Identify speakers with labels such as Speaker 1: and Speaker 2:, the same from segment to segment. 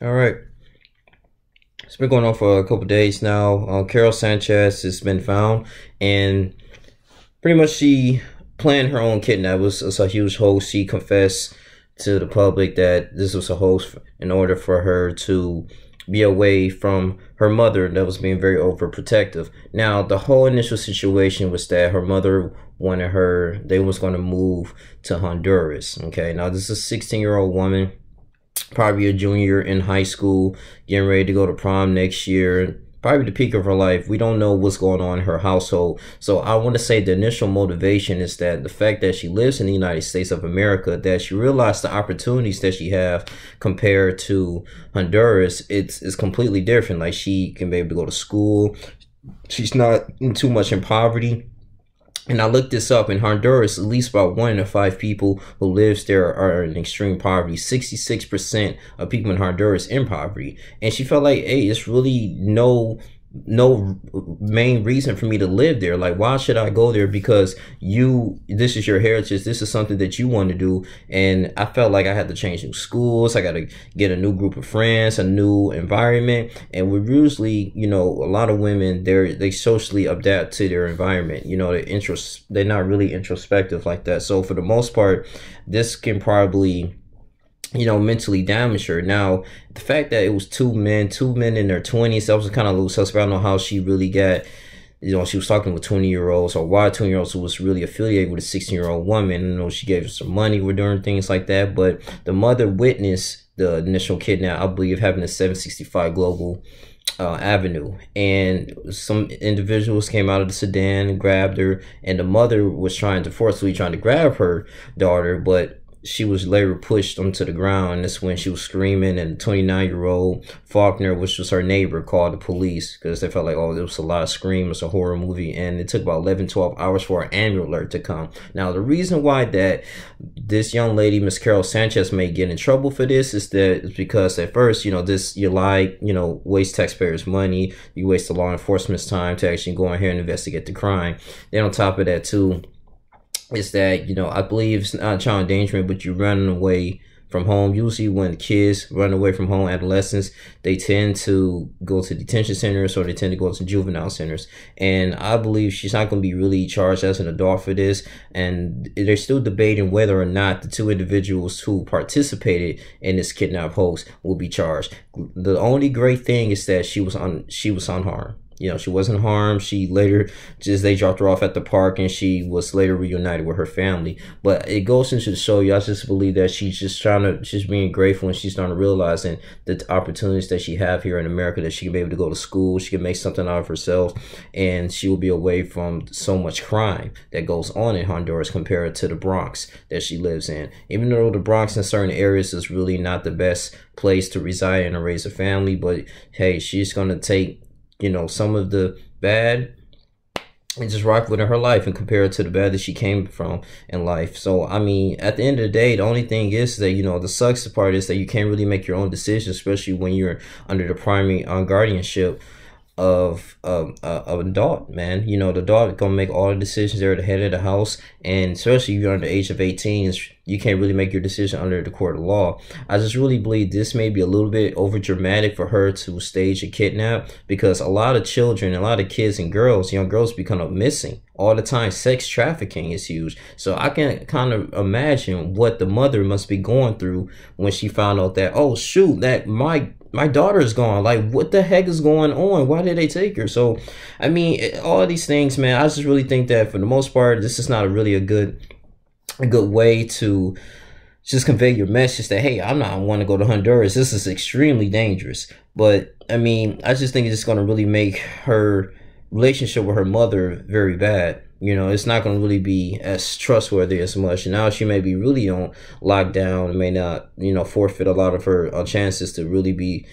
Speaker 1: All right. It's been going on for a couple of days now. Carol Sanchez has been found, and pretty much she planned her own kidnap. It was a huge hoax. She confessed to the public that this was a hoax in order for her to be away from her mother that was being very overprotective. Now, the whole initial situation was that her mother wanted her, they was going to move to Honduras. Okay, now this is a 16-year-old woman, probably a junior in high school, getting ready to go to prom next year, probably the peak of her life. We don't know what's going on in her household. So I want to say the initial motivation is that the fact that she lives in the United States of America, that she realized the opportunities that she have compared to Honduras, it's completely different. Like, she can be able to go to school. She's not too much in poverty. And I looked this up. In Honduras, at least about 1 in 5 people who lives there are in extreme poverty. 66% of people in Honduras in poverty. And she felt like, hey, it's really no main reason for me to live there. Like, why should I go there? Because this is your heritage, this is something that you want to do. And I felt like I had to change new schools, I got to get a new group of friends, a new environment. And we usually, a lot of women, they socially adapt to their environment. They're not really introspective like that. So for the most part, this can probably mentally damage her. Now, the fact that it was two men in their 20s, that was kind of a little suspect. I don't know how she really got, she was talking with 20-year-olds, or why 20-year-olds who was really affiliated with a 16-year-old woman. She gave her some money, we're doing things like that. But the mother witnessed the initial kidnap, I believe, happened at 765 Global Avenue, and some individuals came out of the sedan and grabbed her, and the mother was forcefully trying to grab her daughter, but she was later pushed onto the ground. And that's when she was screaming, and the 29-year-old Faulkner, which was her neighbor, called the police because they felt like, oh, there was a lot of scream, it's a horror movie. And it took about 11-12 hours for an ambulance alert to come. Now, the reason why that this young lady, Miss Carol Sanchez, may get in trouble for this is because at first, you lie, waste taxpayers' money, you waste the law enforcement's time to actually go in here and investigate the crime. Then on top of that too, is that, I believe it's not child endangerment, but you're running away from home. Usually when kids run away from home, adolescents, they tend to go to detention centers, or they tend to go to juvenile centers. And I believe she's not going to be really charged as an adult for this. And they're still debating whether or not the two individuals who participated in this kidnap hoax will be charged. The only great thing is that she was unharmed. She wasn't harmed. They dropped her off at the park, and she was later reunited with her family. But it goes into the show you, I just believe that she's being grateful, and she's starting to realizing the opportunities that she have here in America, that she can be able to go to school, she can make something out of herself, and she will be away from so much crime that goes on in Honduras compared to the Bronx that she lives in. Even though the Bronx in certain areas is really not the best place to reside and raise a family, but hey, she's going to take some of the bad and just rock with her life and compare it to the bad that she came from in life. So, I mean, at the end of the day, the only thing is that, the sucks part is that you can't really make your own decisions, especially when you're under the primary guardianship of an adult, man. The adult gonna make all the decisions. They're the head of the house, and especially if you're under the age of 18, you can't really make your decision under the court of law. I just really believe this may be a little bit over dramatic for her to stage a kidnap, because a lot of children, a lot of kids and young girls become missing all the time. Sex trafficking is huge. So I can kind of imagine what the mother must be going through when she found out that, oh shoot, that my daughter is gone. Like, what the heck is going on? Why did they take her? So, I mean, all of these things, man, I just really think that for the most part, this is not a good way to just convey your message that, hey, I'm not want to go to Honduras. This is extremely dangerous. But, I mean, I just think it's going to really make her relationship with her mother very bad. It's not going to really be as trustworthy as much. And now she may be really on lockdown and may not, forfeit a lot of her chances to really be,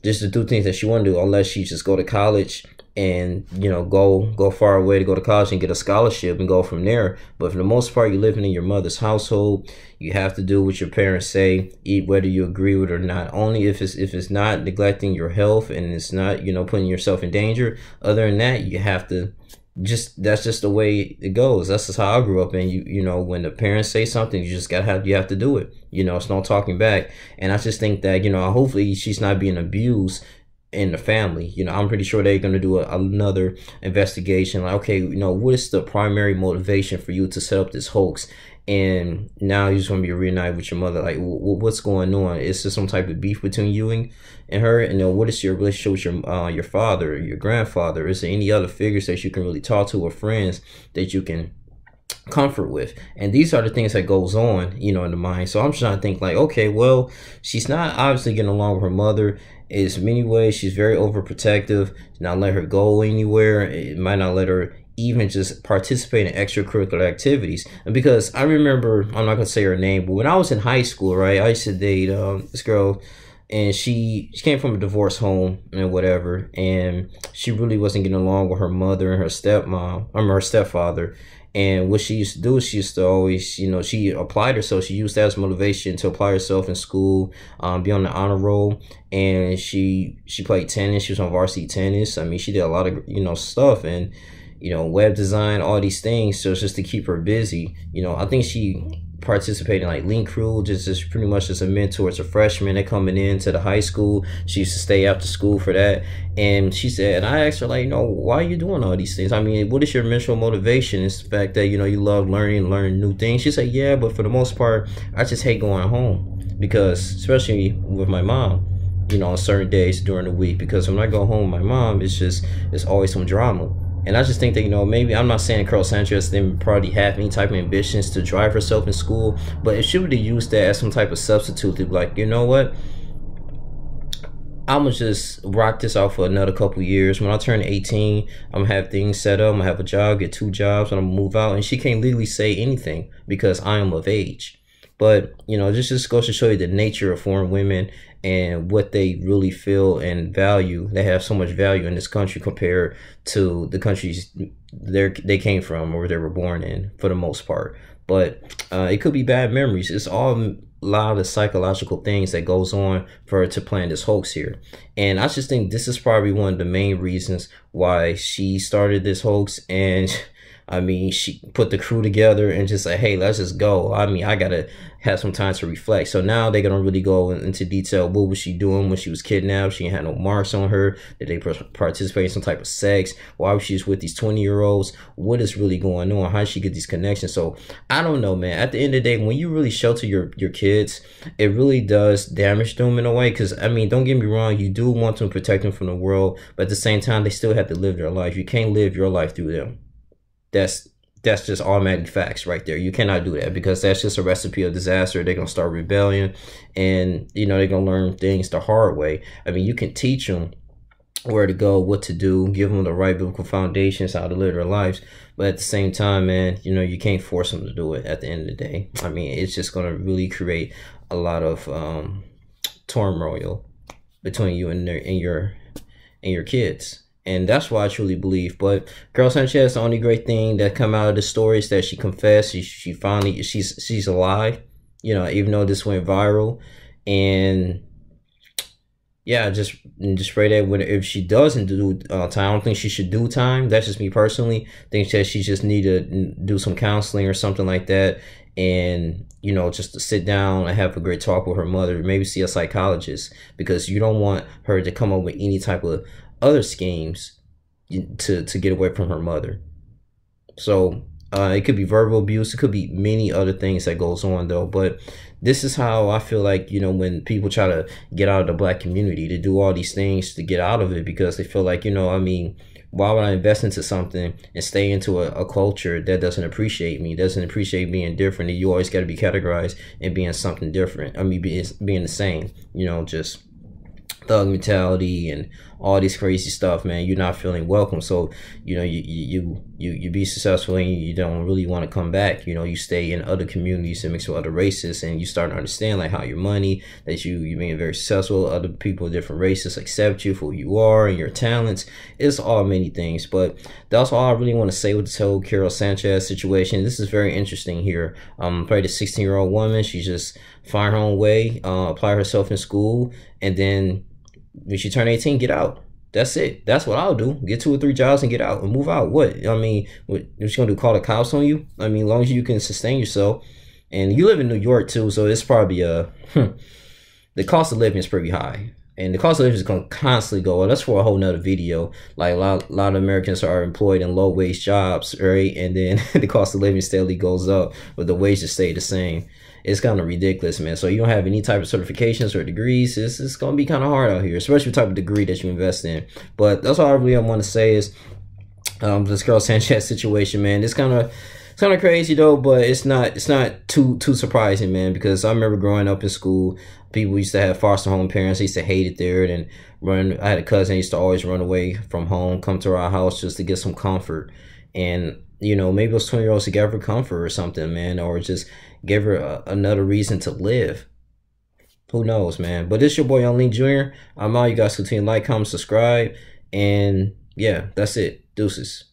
Speaker 1: just to do things that she want to do, unless she just go to college and, go far away to go to college and get a scholarship and go from there. But for the most part, you're living in your mother's household. You have to do what your parents say, eat whether you agree with it or not. Only if it's not neglecting your health and it's not, putting yourself in danger. Other than that, you have to just that's just the way it goes. That's just how I grew up. And you know, when the parents say something, you just gotta have you have to do it. You know, it's no talking back. And I just think that, you know, hopefully she's not being abused in the family. You know, I'm pretty sure they're going to do another investigation. Like, okay, you know, what is the primary motivation for you to set up this hoax? And now you just want to be reunited with your mother. Like, what's going on? Is there some type of beef between you and her? And then what is your relationship with your father, your grandfather? Is there any other figures that you can really talk to, or friends that you can comfort with? And these are the things that goes on, you know, in the mind. So I'm just trying to think like, okay, well, she's not obviously getting along with her mother. In many ways, she's very overprotective, not let her go anywhere. It might not let her even just participate in extracurricular activities. And because I remember, I'm not gonna say her name, but when I was in high school, right, I used to date this girl, and she came from a divorce home and whatever, and she really wasn't getting along with her mother and her her stepfather. And what she used to do is she used to always, you know, she applied herself. She used that as motivation to apply herself in school, be on the honor roll. And she played tennis. She was on varsity tennis. I mean, she did a lot of, you know, stuff, and, you know, web design, all these things. So it's just to keep her busy. You know, I think she participating in like Link Crew, just pretty much as a mentor to freshmen that coming into the high school. She used to stay after school for that. And she said, and I asked her, like, you know, why are you doing all these things? I mean, what is your mental motivation? It's the fact that, you know, you love learning new things. She said, yeah, but for the most part, I just hate going home, because especially with my mom, you know, on certain days during the week, because when I go home with my mom, it's always some drama. And I just think that, you know, maybe, I'm not saying Carol Sanchez didn't probably have any type of ambitions to drive herself in school, but if she would have used that as some type of substitute to be like, you know what, I'm gonna just rock this out for another couple years. When I turn 18, I'm gonna have things set up. I'm gonna have a job, get 2 jobs, and I'm gonna move out. And she can't legally say anything because I am of age. But, you know, this just goes to show you the nature of foreign women and what they really feel and value. They have so much value in this country compared to the countries they came from or they were born in, for the most part. But it could be bad memories. It's all a lot of the psychological things that goes on for her to plan this hoax here. And I just think this is probably one of the main reasons why she started this hoax. And I mean, she put the crew together and just like, hey, let's just go. I mean, I gotta have some time to reflect. So now they're gonna really go into detail. What was she doing when she was kidnapped? She had no marks on her. Did they participate in some type of sex? Why was she with these 20-year-olds? What is really going on? How did she get these connections? So I don't know, man. At the end of the day, when you really shelter your kids, it really does damage them in a way. Because, I mean, don't get me wrong, you do want to protect them from the world, but at the same time, they still have to live their life. You can't live your life through them. That's just automatic facts right there. You cannot do that, because that's just a recipe of disaster. They're going to start rebellion, and, you know, they're going to learn things the hard way. I mean, you can teach them where to go, what to do, give them the right biblical foundations, how to live their lives. But at the same time, man, you know, you can't force them to do it at the end of the day. I mean, it's just going to really create a lot of turmoil between you and your kids. And that's why I truly believe. But Carol Sanchez, the only great thing that come out of the story is that she confessed. She finally, she's alive, you know, even though this went viral. And yeah, just pray that if she doesn't do time, I don't think she should do time. That's just me personally. I think that she just need to do some counseling or something like that. And, you know, just to sit down and have a great talk with her mother, maybe see a psychologist, because you don't want her to come up with any type of other schemes to get away from her mother. So it could be verbal abuse. It could be many other things that goes on, though. But this is how I feel like, you know, when people try to get out of the black community, to do all these things to get out of it, because they feel like, you know, I mean, why would I invest into something and stay into a culture that doesn't appreciate me, doesn't appreciate being different? And you always got to be categorized in being something different. I mean, being the same, you know, just thug mentality and all this crazy stuff, man. You're not feeling welcome. So, you know, you be successful and you don't really want to come back. You know, you stay in other communities and mix with other races, and you start to understand like how your money, that you being very successful, other people of different races accept you for who you are and your talents. It's all many things. But that's all I really want to say with this whole Carol Sanchez situation. This is very interesting here. Probably the 16-year-old woman, she just find her own way, apply herself in school, and then when she turn 18, get out. That's it. That's what I'll do. Get 2 or 3 jobs and get out and move out. What? I mean, what you gonna do? Call the cops on you? I mean, as long as you can sustain yourself, and you live in New York too, so it's probably the cost of living is pretty high, and the cost of living is gonna constantly go up. That's for a whole nother video. Like a lot of Americans are employed in low wage jobs, right? And then the cost of living steadily goes up, but the wages stay the same. It's kind of ridiculous, man. So you don't have any type of certifications or degrees. It's going to be kind of hard out here, especially the type of degree that you invest in. But that's all I really want to say is this Carol Sanchez situation, man. It's kind of crazy though, but it's not too surprising, man. Because I remember growing up in school, people used to have foster home parents. They used to hate it there and run. I had a cousin who used to always run away from home, come to our house just to get some comfort. And you know, maybe those 20-year-olds to give her comfort or something, man, or just give her another reason to live. Who knows, man? But this your boy Young Lean Jr. I'm out. You guys continue to like, comment, subscribe, and yeah, that's it. Deuces.